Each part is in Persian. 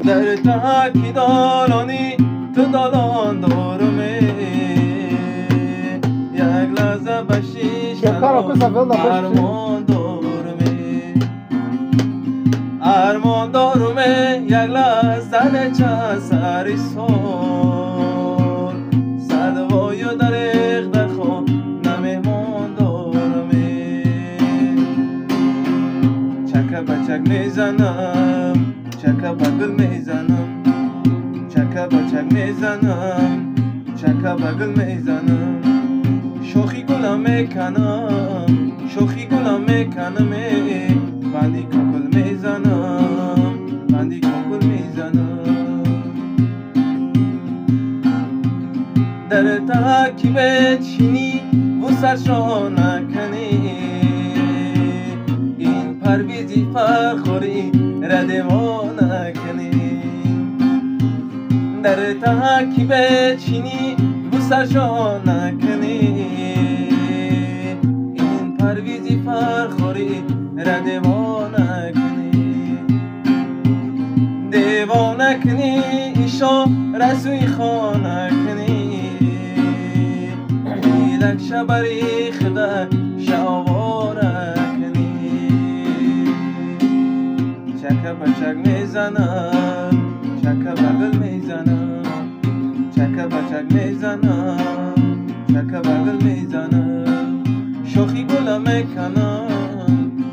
در تکی دالانی تو دالان دارمه یک لحظه بشیش ارمان دارمه ارمان دارمه یک لحظه چه سری سال صدوای دریغ در خواب نمیمان دارمه چکه بچک میزنم چکه بگل میزنم چکه بچک میزنم چکه بگل میزنم شوخی گلم میکنم شوخی گلم میکنم بندی ککل میزنم بندی ککل میزنم در تکی بچینی و سرشو نکنی این پرویزی فرخوری ردوانه کنی در تکی بچینی بوسشو نکنی این پرویزی فرخوری ردوانه کنی دیوانه کنی ایشو رسوی خانه کنی ایلک شبری خدا شواره چکه بچک میزنم چکه بغل میزنم چکه بچک میزنم چکه بغل میزنم شوخی گلم میکنم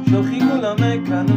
شوخی گلم میکنم